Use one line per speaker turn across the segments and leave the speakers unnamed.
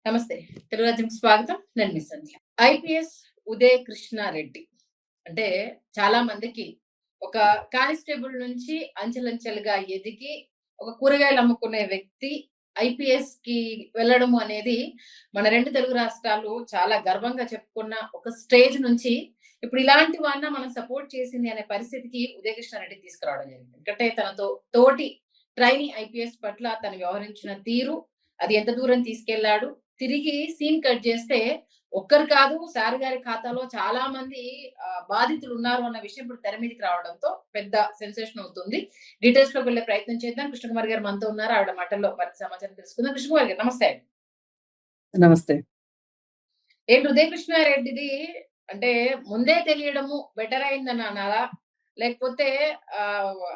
నమస్తే. తెలుగు రాజ్యంకి స్వాగతం. నేను మీ సంధ్య. ఐపీఎస్ ఉదయ్ కృష్ణారెడ్డి అంటే చాలా మందికి ఒక కానిస్టేబుల్ నుంచి అంచెలంచెలుగా ఎదిగి ఒక కూరగాయలు అమ్ముకునే వ్యక్తి ఐపీఎస్‌కి వెళ్ళడము అనేది మన 2 తెలుగు రాష్ట్రాలు చాలా గర్వంగా చెప్పుకున్న ఒక స్టేజ్ నుంచి ఇప్పుడు ఇలాంటి వాడిన మనం సపోర్ట్ చేసింది అనే పరిస్థితికి ఉదయ్ కృష్ణారెడ్డి తీసుకురావడం జరిగింది. ఎందుకంటే తనతో తోటి ట్రైనీ ఐపీఎస్ పట్ల తను వ్యవహరించిన తీరు, అది ఎంత దూరం తీసుకెళ్లాడు, తిరిగి సీన్ కట్ చేస్తే ఒక్కరు కాదు సార్ గారి ఖాతాలో చాలా మంది బాధితులు ఉన్నారు అన్న విషయం ఇప్పుడు తెర మీదకి రావడంతో పెద్ద సెన్సేషన్ అవుతుంది. డీటెయిల్స్ లోకి వెళ్ళే ప్రయత్నం చేద్దాం. కృష్ణకుమారి గారు మనతో ఉన్నారు. ఆవిడ మాటల్లో మరింత సమాచారం తెలుసుకుందాం. కృష్ణకుమారి గారు నమస్తే.
నమస్తే.
ఏంటి ఉదయ కృష్ణారెడ్డిది అంటే ముందే తెలియడము బెటర్ అయిందని అనాలా? లేకపోతే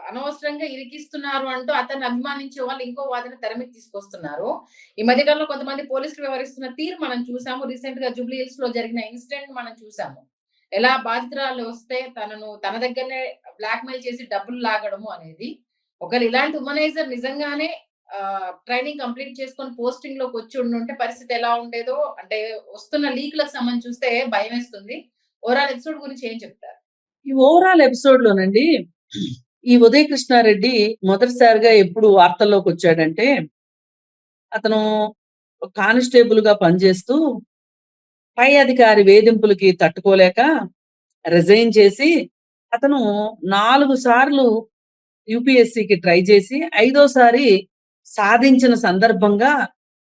అనవసరంగా ఇరికిస్తున్నారు అంటూ అతన్ని అభిమానించే వాళ్ళు ఇంకో వాదన తెర మీద తీసుకొస్తున్నారు. ఈ మధ్య కాలంలో కొంతమంది పోలీసులు వ్యవహరిస్తున్న తీరు మనం చూసాము. రీసెంట్ గా జూబ్లీ హిల్స్ లో జరిగిన ఇన్సిడెంట్ మనం చూసాము. ఎలా బాధితురాలు వస్తే తనను తన దగ్గరనే బ్లాక్‌మెయిల్ చేసి డబ్బులు లాగడము అనేది. ఒకవేళ ఇలాంటి ఉమనైజర్ నిజంగానే ట్రైనింగ్ కంప్లీట్ చేసుకొని పోస్టింగ్ లోకి వచ్చి ఉండుంటే పరిస్థితి ఎలా ఉండేదో అంటే వస్తున్న లీక్‌లకు సంబంధించి చూస్తే భయమేస్తుంది. ఓవరాల్ ఎపిసోడ్ గురించి ఏం చెప్తారు?
ఈ ఓవరాల్ ఎపిసోడ్ లోనండి ఈ ఉదయ్ కృష్ణారెడ్డి మొదటిసారిగా ఎప్పుడు వార్తల్లోకి వచ్చాడంటే, అతను కానిస్టేబుల్ గా పనిచేస్తూ పై అధికారి వేధింపులకి తట్టుకోలేక రిజైన్ చేసి అతను 4 సార్లు యూపీఎస్సీకి ట్రై చేసి 5వ సారి సాధించిన సందర్భంగా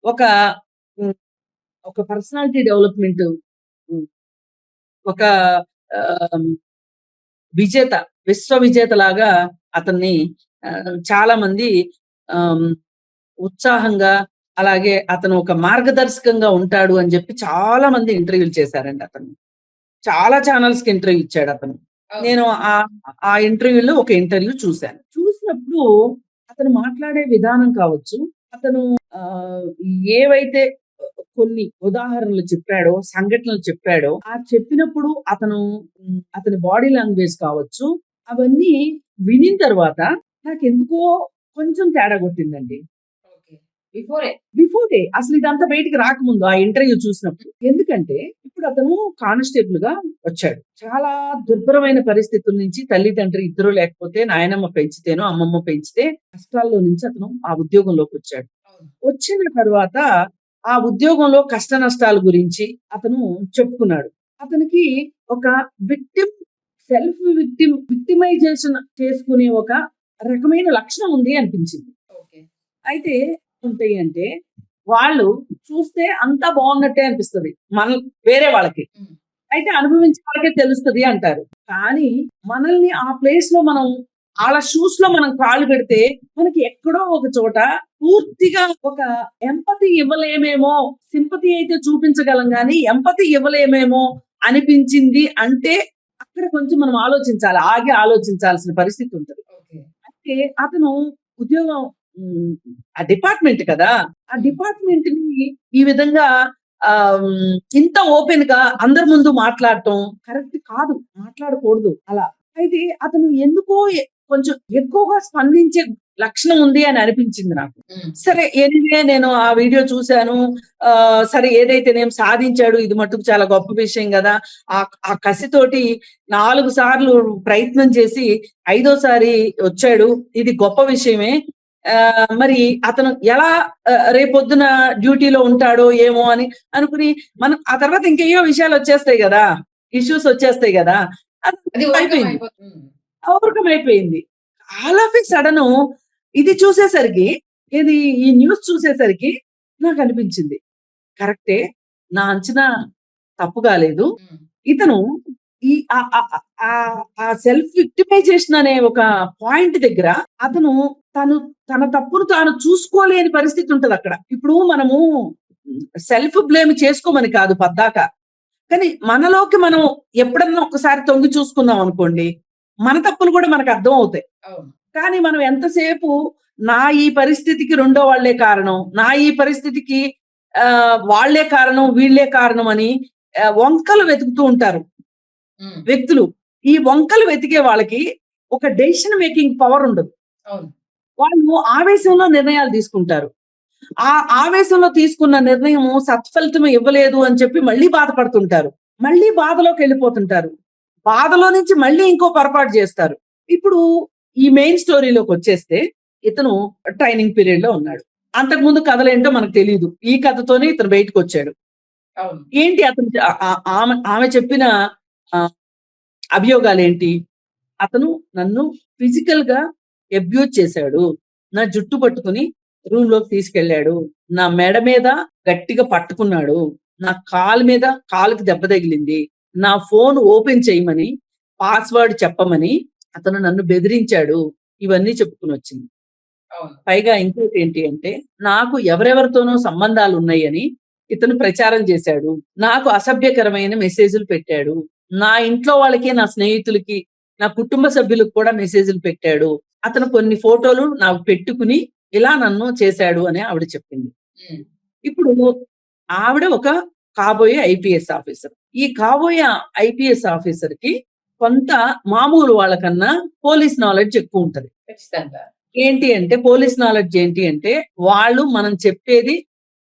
ఒక ఉమ్, ఒక పర్సనాలిటీ డెవలప్మెంట్ ఒక విజేత, విశ్వ విజేత లాగా అతన్ని చాలా మంది ఉత్సాహంగా, అలాగే అతను ఒక మార్గదర్శకంగా ఉంటాడు అని చెప్పి చాలా మంది ఇంటర్వ్యూలు చేశారండి. అతను చాలా ఛానల్స్ కి ఇంటర్వ్యూ ఇచ్చాడు అతను. నేను ఆ ఇంటర్వ్యూలో ఒక ఇంటర్వ్యూ చూశాను. చూసినప్పుడు అతను మాట్లాడే విధానం కావచ్చు, అతను ఏవైతే కొన్ని ఉదాహరణలు చెప్పాడో, సంఘటనలు చెప్పాడో, ఆ చెప్పినప్పుడు అతని బాడీ లాంగ్వేజ్ కావచ్చు, అవన్నీ వినిన తర్వాత నాకెందుకో కొంచెం తేడా కొట్టిందండి. బిఫోరే అసలు ఇదంతా బయటికి రాకముందు ఆ ఇంటర్వ్యూ చూసినప్పుడు. ఎందుకంటే ఇప్పుడు అతను కానిస్టేబుల్ గా వచ్చాడు. చాలా దుర్భరమైన పరిస్థితుల నుంచి, తల్లిదండ్రి ఇద్దరు లేకపోతే నాయనమ్మ పెంచితేనో అమ్మమ్మ పెంచితే కష్టాల్లో నుంచి అతను ఆ ఉద్యోగంలోకి వచ్చాడు. వచ్చిన తర్వాత ఆ ఉద్యోగంలో కష్ట నష్టాల గురించి అతను చెప్పుకున్నాడు. అతనికి ఒక విక్టిమైజేషన్ చేసుకునే ఒక రకమైన లక్షణం ఉంది అనిపించింది. అయితే ఉంటాయి అంటే వాళ్ళు చూస్తే అంతా బాగున్నట్టే అనిపిస్తుంది వేరే వాళ్ళకి, అయితే అనుభవించే వాళ్ళకే తెలుస్తుంది అంటారు. కానీ మనల్ని ఆ ప్లేస్ లో మనం వాళ్ళ షూస్ లో మనం కాళ్ళు పెడితే మనకి ఎక్కడో ఒక చోట పూర్తిగా ఒక ఎంపతి ఇవ్వలేమేమో, సింపతి అయితే చూపించగలం కానీ ఎంపతి ఇవ్వలేమేమో అనిపించింది అంటే అక్కడ కొంచెం మనం ఆలోచించాలి, ఆగి ఆలోచించాల్సిన పరిస్థితి ఉంటుంది. అయితే అతను ఉద్యోగం ఆ డిపార్ట్మెంట్ కదా, ఆ డిపార్ట్మెంట్ ని ఈ విధంగా ఇంత ఓపెన్ గా అందరి ముందు మాట్లాడటం కరెక్ట్ కాదు, మాట్లాడకూడదు అలా. అయితే అతను ఎందుకో కొంచెం ఎక్కువగా స్పందించే లక్షణం ఉంది అని అనిపించింది నాకు. సరే, ఎనివే నేను ఆ వీడియో చూశాను. సరే, ఏదైతే నేను సాధించాడు ఇది మట్టుకు చాలా గొప్ప విషయం కదా. ఆ కసితోటి 4 సార్లు ప్రయత్నం చేసి 5వ సారి వచ్చాడు, ఇది గొప్ప విషయమే. మరి అతను ఎలా రేపొద్దున డ్యూటీలో ఉంటాడో ఏమో అని అనుకుని మనం ఆ తర్వాత ఇంకేయో విషయాలు వచ్చేస్తాయి కదా, ఇష్యూస్ వచ్చేస్తాయి కదా, అది ఓవర్కమ్ అయిపోయింది. ఆల్ ఆఫ్ ఎ సడన్ ఇది చూసేసరికి, ఈ న్యూస్ చూసేసరికి నాకు అనిపించింది కరెక్టే, నా అంచనా తప్పు కాలేదు. ఇతను ఈ ఆ సెల్ఫ్ విక్టిమైజేషన్ అనే ఒక పాయింట్ దగ్గర అతను తన తప్పును తాను చూసుకోలేని పరిస్థితి ఉంటది అక్కడ. ఇప్పుడు మనము సెల్ఫ్ బ్లేమ్ చేసుకోమని కాదు పద్దాక, కానీ మనలోకి మనం ఎప్పుడన్నా ఒకసారి తొంగి చూసుకున్నాం అనుకోండి, మన తప్పులు కూడా మనకు అర్థం అవుతాయి. కానీ మనం ఎంతసేపు నా ఈ పరిస్థితికి రెండో వాళ్లే కారణం, నా ఈ పరిస్థితికి వాళ్లే కారణం, వీళ్లే కారణం అని వంకలు వెతుకుతూ ఉంటారు వ్యక్తులు. ఈ వంకలు వెతికే వాళ్ళకి ఒక డెసిషన్ మేకింగ్ పవర్ ఉండదు. వాళ్ళు ఆవేశంలో నిర్ణయాలు తీసుకుంటారు. ఆ ఆవేశంలో తీసుకున్న నిర్ణయం సత్ఫలితం ఇవ్వలేదు అని చెప్పి మళ్ళీ బాధపడుతుంటారు. మళ్ళీ బాధలోకి వెళ్ళిపోతుంటారు. బాధలో నుంచి మళ్ళీ ఇంకో పొరపాటు చేస్తారు. ఇప్పుడు ఈ మెయిన్ స్టోరీలోకి వచ్చేస్తే ఇతను ట్రైనింగ్ పీరియడ్ లో ఉన్నాడు. అంతకుముందు కథలేంటో మనకు తెలియదు. ఈ కథతోనే ఇతను బయటకు వచ్చాడు.
అవును.
ఏంటి అతను ఆమె చెప్పిన అభియోగాలు ఏంటి? అతను నన్ను ఫిజికల్ గా అబ్యూజ్ చేశాడు. నా జుట్టు పట్టుకుని రూమ్ లోకి తీసుకెళ్లాడు. నా మెడ మీద గట్టిగా పట్టుకున్నాడు. నా కాలుకి దెబ్బ తగిలింది. నా ఫోన్ ఓపెన్ చేయమని, పాస్వర్డ్ చెప్పమని అతను నన్ను బెదిరించాడు. ఇవన్నీ చెప్పుకుని వచ్చింది.
అవును.
పైగా ఇంకోటి ఏంటి అంటే, నాకు ఎవరెవరితోనో సంబంధాలు ఉన్నాయని ఇతను ప్రచారం చేశాడు. నాకు అసభ్యకరమైన మెసేజ్‌లు పెట్టాడు. నా ఇంట్లో వాళ్ళకి, నా స్నేహితులకి, నా కుటుంబ సభ్యులకు కూడా మెసేజ్‌లు పెట్టాడు. అతను కొన్ని ఫోటోలు నాకు పెట్టుకుని ఇలా నన్ను చేశాడు అని ఆవిడ చెప్పింది.
హ్మ్.
ఇప్పుడు ఆవిడ ఒక కాబోయే ఐపీఎస్ ఆఫీసర్. ఈ కాబోయే ఐపీఎస్ ఆఫీసర్‌కి కొంత మామూలు వాళ్ళకన్నా పోలీస్ నాలెడ్జ్ ఎక్కువ ఉంటది.
ఖచ్చితంగా.
ఏంటి అంటే పోలీస్ నాలెడ్జ్ ఏంటి అంటే, వాళ్ళు మనం చెప్పేది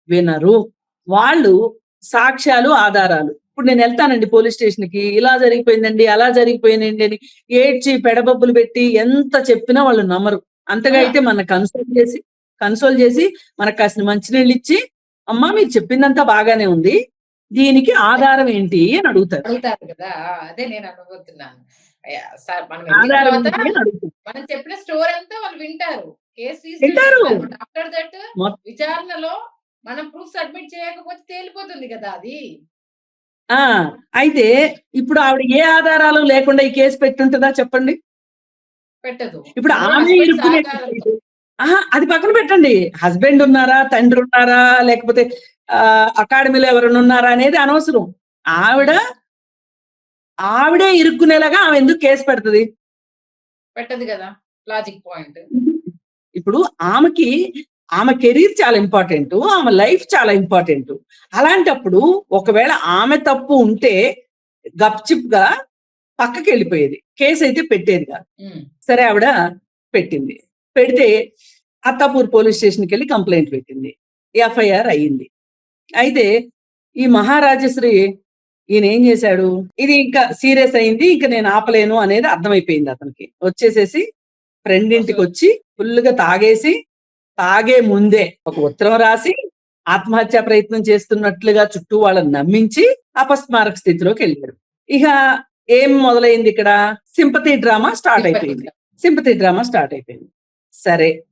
వినరు. వాళ్ళు సాక్ష్యాలు, ఆధారాలు. ఇప్పుడు నేను వెళ్తానండి పోలీస్ స్టేషన్‌కి. ఇలా జరిగిపోయిందండి, అలా జరిగిపోయిందండి అని ఏడ్చి పెడబొబ్బులు పెట్టి ఎంత చెప్పినా వాళ్ళు నమ్మరు. అంతగా
ఆ!
అయితే మనల్ని కన్సోల్ చేసి మనకు కాసిన మంచినీళ్ళు ఇచ్చి, అమ్మా మీరు చెప్పిందంతా బాగానే ఉంది. దీనికి ఆధారం ఏంటి అని అడుగుతారు.
అడుగుతారు కదా! అదే నేను అనబోతున్నాను. సార్ మనం వెళ్ళిన
ఆధారం
తర్వాత
ఏంటి అని అడుగుతారు.
మనం చెప్పిన స్టోరీ అంతా వాళ్ళు వింటారు. కేస్ రిజిస్టర్
వింటారు.
చేస్తారు. బట్ ఆఫ్టర్ దట్
మొ-
విచారణలో మనం ప్రూఫ్ సబ్మిట్ చేయకపోతే తేలిపోతుంది కదా అది.
ఆ అయితే ఇప్పుడు ఆవిడ ఏ ఆధారాలు లేకుండా ఈ కేసు పెట్టుంటదా చెప్పండి?
పెట్టదు.
ఇప్పుడు
అందులో
ఆమె
హస్బెండ్
ఇరుక్కునే
సహకారంతో.
అది పక్కన పెట్టండి. హస్బెండ్ ఉన్నారా, తండ్రి ఉన్నారా, లేకపోతే అకాడమీలో ఎవరైనా ఉన్నారా అనేది అనవసరం. ఆవిడ ఆవిడే ఇరుక్కునేలాగా ఆమె ఎందుకు కేసు పెడుతుంది?
పెట్టదు కదా! Logic point.
ఇప్పుడు ఆమె కెరీర్ చాలా ఇంపార్టెంట్. ఆమె లైఫ్ చాలా ఇంపార్టెంట్. అలాంటప్పుడు ఒకవేళ ఆమె తప్పు ఉంటే గప్చిప్‌గా పక్కకి వెళ్ళిపోయేది. కేసు అయితే పెట్టేది కాదు.
హ్మ్.
సరే ఆవిడ పెట్టింది. పెడితే అత్తాపూర్ పోలీస్ స్టేషన్‌కి వెళ్ళి కంప్లెయింట్ పెట్టింది. ఎఫ్ఐఆర్ అయ్యింది. అయితే ఈ మహారాజశ్రీ ఈయన ఏం చేశాడు? ఇది ఇంకా సీరియస్ అయింది. ఇంక నేను ఆపలేను అనేది అర్థమైపోయింది అతనికి. వచ్చేసేసి ఫ్రెండ్ ఇంటికి వచ్చి ఫుల్‌గా తాగేసి, తాగే ముందే ఒక ఉత్తరం రాసి ఆత్మహత్యా ప్రయత్నం చేస్తున్నట్లుగా చుట్టూ వాళ్ళని నమ్మించి అపస్మారక స్థితిలోకి వెళ్ళాడు. ఇక ఏం మొదలైంది ఇక్కడ? సింపతి డ్రామా స్టార్ట్ అయిపోయింది. సరే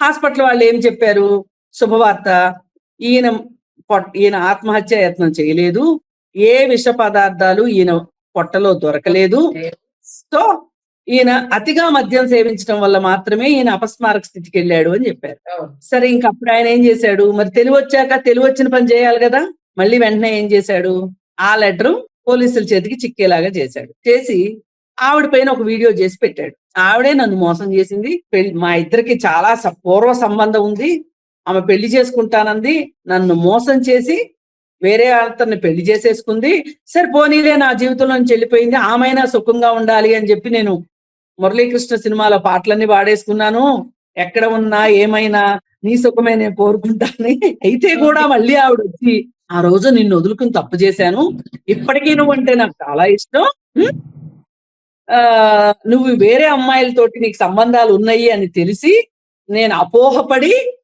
హాస్పిటల్ వాళ్ళు ఏం చెప్పారు? శుభవార్త, ఈయన ఆత్మహత్య యత్నం చేయలేదు. ఏ విష పదార్థాలు ఈయన పొట్టలో దొరకలేదు. సో ఈయన అతిగా మద్యం సేవించడం వల్ల మాత్రమే ఈయన అపస్మారక స్థితికి వెళ్ళాడు అని చెప్పారు.
అవును.
సరే ఇంక అప్పుడు ఆయన ఏం చేశాడు? మరి తెలివొచ్చిన పని చేయాలి కదా! మళ్ళీ వెంటనే ఏం చేశాడు? ఆ లెటర్ పోలీసుల చేతికి చిక్కేలాగా చేశాడు. చేసి ఆవిడ పైన ఒక వీడియో చేసి పెట్టాడు. ఆవిడే నన్ను మోసం చేసింది. మా ఇద్దరికి చాలా పూర్వ సంబంధం ఉంది. ఆమె పెళ్లి చేసుకుంటానంది. నన్ను మోసం చేసి వేరే అతన్ని పెళ్లి చేసేసుకుంది. సరే పోనీలే నా జీవితంలో నుంచి వెళ్ళిపోయింది. ఆమైనా సుఖంగా ఉండాలి అని చెప్పి నేను మురళీకృష్ణ సినిమాలో పాటలన్నీ పాడేసుకున్నాను. ఎక్కడ ఉన్నా ఏమైనా నీ సుఖమే నేను కోరుకుంటాను. అయితే కూడా మళ్ళీ ఆవిడ వచ్చి ఆ రోజు నిన్ను వదులుకుని తప్పు చేశాను. ఇప్పటికీ నువ్వంటే నాకు చాలా ఇష్టం. నువ్వు వేరే అమ్మాయిలతోటి నీకు సంబంధాలు ఉన్నాయి అని తెలిసి నేను అపోహపడి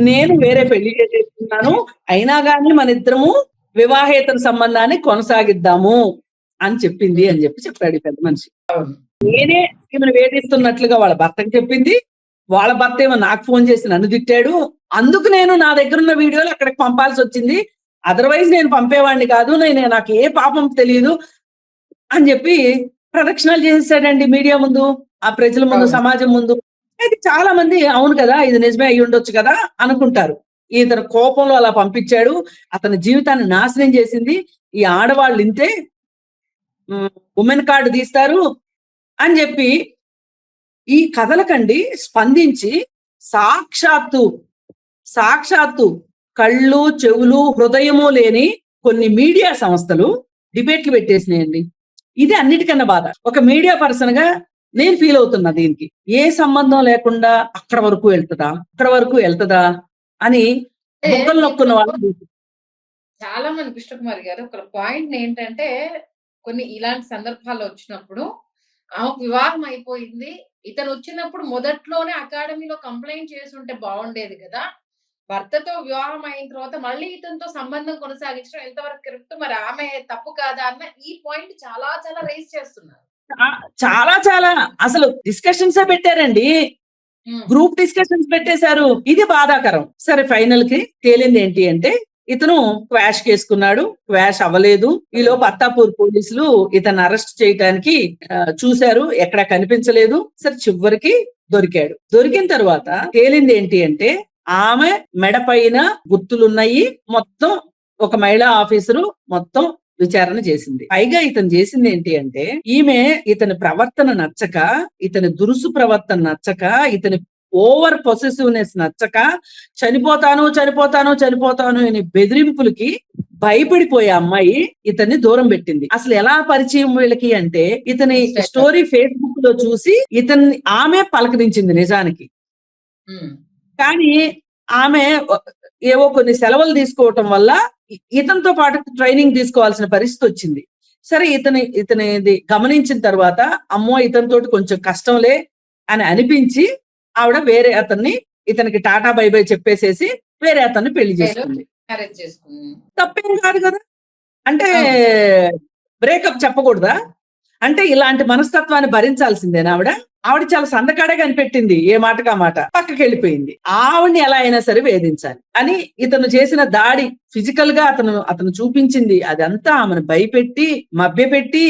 నేను వేరే పెళ్లి చేసేసుకున్నాను. అయినా కానీ మన ఇద్దరము వివాహేతర సంబంధాన్ని కొనసాగిద్దాము అని చెప్పింది అని చెప్పాడు ఈ పెద్ద మనిషి. నేనే ఈమెను వేధిస్తున్నట్లుగా వాళ్ళ భర్తకి చెప్పింది. వాళ్ళ భర్త ఏమో నాకు ఫోన్ చేసి నన్ను తిట్టాడు. అందుకు నేను నా దగ్గర ఉన్న వీడియోలు అక్కడికి పంపాల్సి వచ్చింది. అదర్వైజ్ నేను పంపేవాడిని కాదు. నాకు ఏ పాపం తెలియదు అని చెప్పి ప్రదక్షిణాలు చేసేసాడండి మీడియా ముందు, ఆ ప్రజల ముందు, సమాజం ముందు. అయితే చాలా మంది అవును కదా, ఇది నిజమే అయి ఉండొచ్చు కదా అనుకుంటారు. ఇతను కోపంలో అలా పంపించాడు. అతని జీవితాన్ని నాశనం చేసింది. ఈ ఆడవాళ్ళు ఇంతే, ఉమెన్ కార్డు తీస్తారు అని చెప్పి ఈ కథలకండి స్పందించి సాక్షాత్తు కళ్ళు, చెవులు, హృదయము లేని కొన్ని మీడియా సంస్థలు డిబేట్లు పెట్టేసినాయండి. ఇది అన్నిటికన్నా బాధ. ఒక మీడియా పర్సన్ గా నేను ఫీల్ అవుతున్నా దీనికి. ఏ సంబంధం లేకుండా అక్కడ వరకు వెళ్తదా అని
అంటే
బుక్కలు నొక్కున్న
ఇప్పుడు
వాళ్ళు.
చాలా మంది కృష్ణకుమారి గారు ఒక పాయింట్ ఏంటంటే, కొన్ని ఇలాంటి సందర్భాలు వచ్చినప్పుడు ఆమెకు వివాహం అయిపోయింది. ఇతను వచ్చినప్పుడు మొదట్లోనే అకాడమీలో కంప్లెయింట్ చేసుంటే బావుండేది గదా! భర్తతో వివాహం అయిన తర్వాత మళ్ళీ ఇతనితో సంబంధం కొనసాగించడం ఎంతవరకు కరెక్ట్? మరి ఆమె తప్పు కాదా? అన్న ఈ పాయింట్ చాలా చాలా రైజ్ చేస్తున్నారు.
చాలా చాలా అసలు డిస్కషన్సే పెట్టారండి.
హ్మ్.
గ్రూప్ డిస్కషన్స్ పెట్టేశారు. ఇది బాధాకరం. సరే ఫైనల్ కి తేలింది ఏంటి అంటే ఇతను క్వాష్ చేసుకున్నాడు. క్వాష్ అవ్వలేదు. ఈలోపు అత్తాపూర్ పోలీసులు ఇతను అరెస్ట్ చేయడానికి చూశారు. ఎక్కడ కనిపించలేదు. సరే చివరికి దొరికాడు. దొరికిన తర్వాత తేలింది ఏంటి అంటే ఆమె మెడ పైన గుర్తులున్నాయి. మొత్తం ఒక మహిళా ఆఫీసరు మొత్తం విచారణ చేసింది. పైగా ఇతను చేసింది ఏంటి అంటే ఈమె ఇతని ప్రవర్తన నచ్చక, ఇతని దురుసు ప్రవర్తన నచ్చక, ఇతని ఓవర్ పొసెసివ్నెస్ నచ్చక చనిపోతాను అని బెదిరింపులకి భయపడిపోయే అమ్మాయి ఇతన్ని దూరం పెట్టింది. అసలు ఎలా పరిచయం వీళ్ళకి అంటే ఇతని స్టోరీ ఫేస్బుక్ లో చూసి ఆమె పలకరించింది నిజానికి. కానీ ఆమె ఏవో కొన్ని సెలవులు తీసుకోవటం వల్ల ఇతనితో పాటు ట్రైనింగ్ తీసుకోవాల్సిన పరిస్థితి వచ్చింది. సరే ఇతనిది గమనించిన తర్వాత అమ్మో ఇతనితోటి కొంచెం కష్టంలే అని అనిపించి ఆవిడ వేరే అతన్ని ఇతనికి టాటా బై బై చెప్పేసేసి వేరే అతన్ని పెళ్లి చేసుకుంది. తప్పేం కాదు కదా. అంటే బ్రేకప్ చెప్పకూడదా? అంటే ఇలాంటి మనస్తత్వాన్ని భరించాల్సిందేనా ఆవిడ చాలా సందకాడే కనిపెట్టింది. ఏ మాటకా మాట పక్కకి వెళ్ళిపోయింది. ఆవిడ్ని ఎలా అయినా సరే వేధించాలి అని ఇతను చేసిన దాడి ఫిజికల్ గా అతను చూపించింది అదంతా ఆమెను భయపెట్టి మభ్యపెట్టి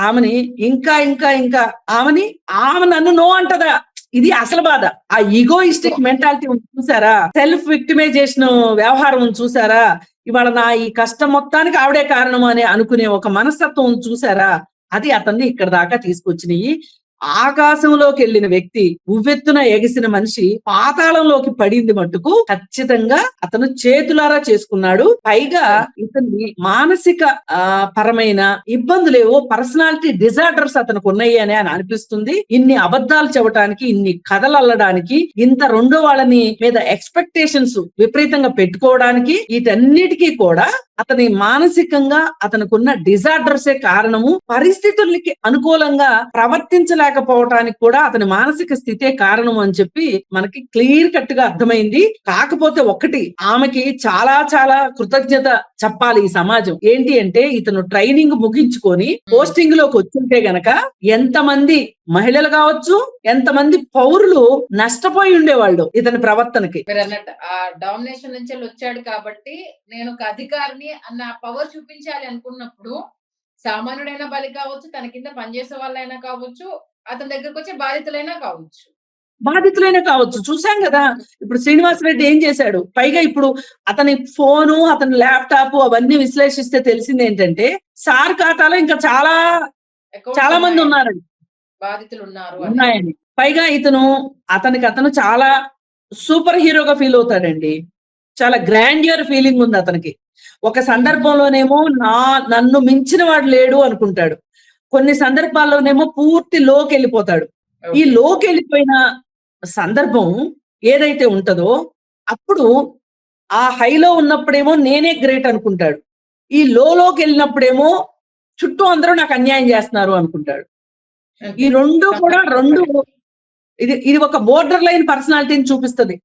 ఆమెని ఇంకా ఆమె నన్ను నో అంటదా. ఇది అసలు బాధ. ఆ ఈగోయిస్టిక్ మెంటాలిటీ చూసారా, సెల్ఫ్ విక్టిమైజేషన్ వ్యవహారం చూసారా, ఇవాళ నా ఈ కష్టం మొత్తానికి ఆవిడే కారణం అని అనుకునే ఒక మనస్తత్వం చూసారా, అది అతన్ని ఇక్కడ దాకా తీసుకొచ్చినాయి. ఆకాశంలోకి వెళ్ళిన వ్యక్తి, ఉవ్వెత్తున ఎగిసిన మనిషి పాతాళంలోకి పడింది మట్టుకు ఖచ్చితంగా అతను చేతులారా చేసుకున్నాడు. పైగా ఇతని మానసిక పరమైన ఇబ్బందులేవో పర్సనాలిటీ డిజార్డర్స్ అతనికి ఉన్నాయి అని అనిపిస్తుంది. ఇన్ని అబద్ధాలు చెప్పడానికి, ఇన్ని కథలు అల్లడానికి, ఇంత రెండో వాళ్ళని మీద ఎక్స్పెక్టేషన్స్ విపరీతంగా పెట్టుకోవడానికి, వీటన్నిటికీ కూడా అతని మానసికంగా అతనుకున్న డిజార్డర్సే కారణము. పరిస్థితులకి అనుకూలంగా ప్రవర్తించలేకపోవటానికి కూడా అతని మానసిక స్థితే కారణము అని చెప్పి మనకి క్లియర్ కట్ గా అర్థమైంది. కాకపోతే ఒకటి, ఆమెకి చాలా చాలా కృతజ్ఞత చెప్పాలి ఈ సమాజం. ఏంటి అంటే ఇతను ట్రైనింగ్ ముగించుకొని పోస్టింగ్ లోకి వచ్చుంటే గనక ఎంతమంది మహిళలు కావచ్చు, ఎంతమంది పౌరులు నష్టపోయి ఉండేవాళ్ళు ఇతని ప్రవర్తనకి.
మీరు అన్నట్టు ఆ డామినేషన్ నుంచి వచ్చాడు కాబట్టి నేను ఒక అధికారిని అన్న పవర్ చూపించాలి అనుకున్నప్పుడు సామాన్యుడైనా బలి కావచ్చు, తన కింద పనిచేసే వాళ్ళైనా కావచ్చు, అతని దగ్గరకు వచ్చే బాధితులైనా కావచ్చు. చూసాం కదా ఇప్పుడు శ్రీనివాస్ రెడ్డి ఏం చేశాడు. పైగా ఇప్పుడు అతని ఫోను, అతని ల్యాప్టాప్ అవన్నీ విశ్లేషిస్తే తెలిసింది ఏంటంటే సార్ ఖాతాలో ఇంకా చాలా మంది ఉన్నారండి, బాధితులు
ఉన్నాయని. పైగా అతను చాలా సూపర్ హీరోగా ఫీల్ అవుతాడండి. చాలా గ్రాండియర్ ఫీలింగ్ ఉంది అతనికి. ఒక సందర్భంలోనేమో నన్ను మించిన వాడు లేడు అనుకుంటాడు. కొన్ని సందర్భాల్లోనేమో పూర్తి లోకి వెళ్ళిపోతాడు. ఈ లోకి వెళ్ళిపోయిన సందర్భం ఏదైతే ఉంటదో అప్పుడు ఆ హైలో ఉన్నప్పుడేమో నేనే గ్రేట్ అనుకుంటాడు. ఈ లోకి వెళ్ళినప్పుడేమో చుట్టూ అందరూ నాకు అన్యాయం చేస్తున్నారు అనుకుంటాడు. ఈ రెండు కూడా ఇది ఒక బోర్డర్ లైన్ పర్సనాలిటీని చూపిస్తుంది.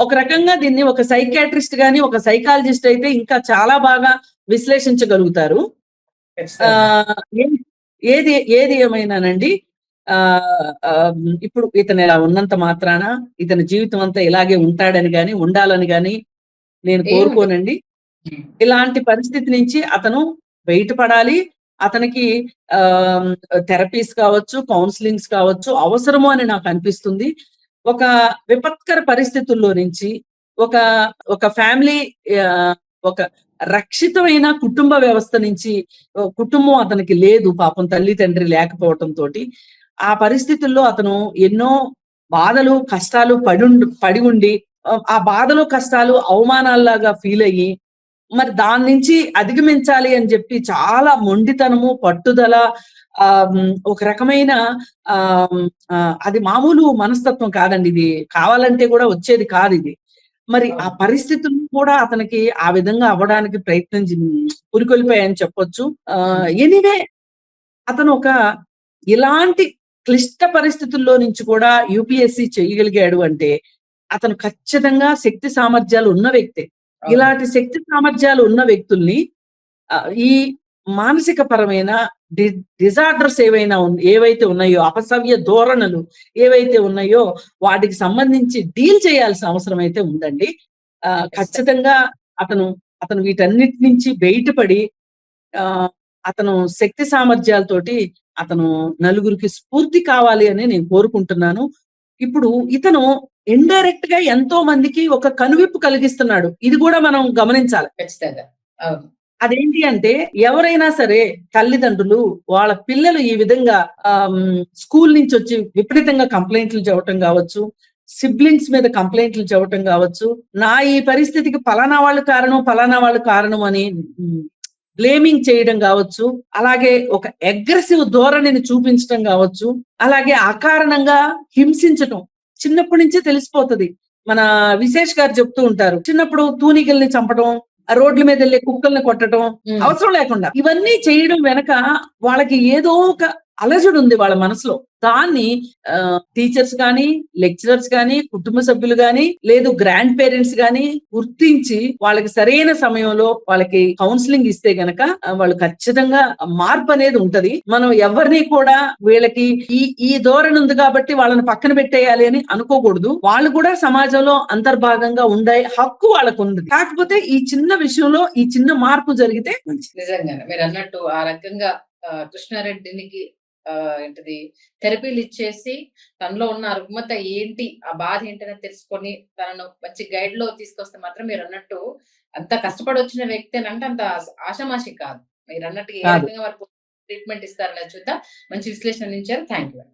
ఒక రకంగా దీన్ని ఒక సైకియాట్రిస్ట్ గాని, ఒక సైకాలజిస్ట్ అయితే ఇంకా చాలా బాగా విశ్లేషించగలుగుతారు. ఏది ఏమైనానండి, ఇప్పుడు ఇతను ఇలా ఉన్నంత మాత్రాన ఇతని జీవితం అంతా ఇలాగే ఉంటాడని గాని, ఉండాలని గాని నేను కోరుకోనండి. ఇలాంటి పరిస్థితి నుంచి అతను బయటపడాలి. అతనికి థెరపీస్ కావచ్చు, కౌన్సిలింగ్స్ కావచ్చు అవసరము అని నాకు అనిపిస్తుంది. ఒక విపత్కర పరిస్థితుల్లో నుంచి ఒక ఫ్యామిలీ, ఒక రక్షితమైన కుటుంబ వ్యవస్థ నుంచి, కుటుంబం అతనికి లేదు పాపం, తల్లి తండ్రి లేకపోవటంతో ఆ పరిస్థితుల్లో అతను ఎన్నో బాధలు కష్టాలు పడి ఉండి ఆ బాధలు కష్టాలు అవమానాల్లాగా ఫీల్ అయ్యి మరి దాని నుంచి అధిగమించాలి అని చెప్పి చాలా మొండితనము, పట్టుదల, ఒక రకమైన అది మామూలు మనస్తత్వం కాదండి. ఇది కావాలంటే కూడా వచ్చేది కాదిది. మరి ఆ
అవును.
పరిస్థితులు కూడా అతనికి ఆ విధంగా అవ్వడానికి పురికొల్పాయని చెప్పొచ్చు. ఎనీవే అతను ఇలాంటి క్లిష్ట పరిస్థితుల్లో నుంచి కూడా యూపీఎస్సీ చేయగలిగాడు అంటే, అతను ఖచ్చితంగా శక్తి సామర్థ్యాలు ఉన్న వ్యక్తే.
అవును.
ఇలాంటి శక్తి సామర్థ్యాలు ఉన్న వ్యక్తుల్ని ఈ మానసిక పరమైన డి డిజార్డర్స్ ఏవైతే ఉన్నాయో, అపసవ్య ధోరణులు ఏవైతే ఉన్నాయో, వాటికి సంబంధించి డీల్ చేయాల్సిన అవసరం అయితే ఉందండి.
ఖచ్చితంగా.
ఖచ్చితంగా అతను, అతను వీటన్నిటి నుంచి బయటపడి ఆహ్, అతను శక్తి సామర్థ్యాలతోటి అతను నలుగురికి స్ఫూర్తి కావాలి అని నేను కోరుకుంటున్నాను. ఇప్పుడు ఇతను ఇండైరెక్ట్‌గా ఎంతో మందికి ఒక కనువిప్పు కలిగిస్తున్నాడు. ఇది గూడా మనం గమనించాలి.
ఖచ్చితంగా. అవును.
అదేంటి అంటే ఎవరైనా సరే తల్లిదండ్రులు వాళ్ళ పిల్లలు ఈ విధంగా స్కూల్ నుంచొచ్చి విపరీతంగా కంప్లెయింట్లు చెప్పటం గావచ్చు, సిబ్లింగ్స్ మీద కంప్లెయింట్లు చెప్పటం గావచ్చు, నా ఈ పరిస్థితికి పలానా వాళ్ళు కారణం, పలానా వాళ్ళు కారణం అని బ్లేమింగ్ చేయడం గావచ్చు, అలాగే ఒక అగ్రెసివ్ ధోరణిని చూపించటం గావచ్చు, అలాగే అకారణంగా హింసించటం. చిన్నప్పటి నుంచే తెలిసిపోతది. మన విశేష్ గారు చెప్తూ ఉంటారు. చిన్నప్పుడు తూనికల్ని చంపటం, రోడ్ల మీదెళ్ళే కుక్కల్ని కొట్టటం
హ్మ్.
అవసరం లేకుండా. ఇవన్నీ చేయడం వెనక వాళ్ళకి ఏదో ఒక అలజడుంది వాళ్ళ మనసులో. దాన్ని టీచర్స్ గానీ, లెక్చరర్స్ గానీ, కుటుంబ సభ్యులు గానీ, లేదు గ్రాండ్ పేరెంట్స్ గానీ గుర్తించి వాళ్ళకి సరైన సమయంలో వాళ్ళకి కౌన్సెలింగ్ ఇస్తే గనక వాళ్ళు ఖచ్చితంగా మార్పనేది ఉంటది. మనం ఎవరిని కూడా వీళ్ళకి ఈ ధోరణి ఉంది కాబట్టి వాళ్ళని పక్కన పెట్టేయాలి అని అనుకోకూడదు. వాళ్ళు కూడా సమాజంలో అంతర్భాగంగా ఉండే హక్కు వాళ్ళకుంది. కాకపోతే ఈ చిన్న విషయంలో ఈ చిన్న మార్పు జరిగితే మంచిది.
నిజంగానే. మీరన్నట్టు ఆ రకంగా కృష్ణారెడ్డినికి ఏంటిది థెరపీలిచ్చేసి తనలో ఉన్న రుగ్మత ఏంటి? ఆ బాధ ఏంటనేది తెలుసుకొని తనను మంచి గైడ్‌లో తీసుకొస్తే మాత్రం మీరన్నట్టు అంత కష్టపడొచ్చిన వ్యక్తేనంటే అంత ఆషామాషీ కాదు. మీరన్నట్టుగా ఏ
కాదు.
రకంగా వారు ట్రీట్మెంట్ ఇస్తారనేది చూద్దాం. మంచి విశ్లేషణ అందించారు. థాంక్ యూ అండి.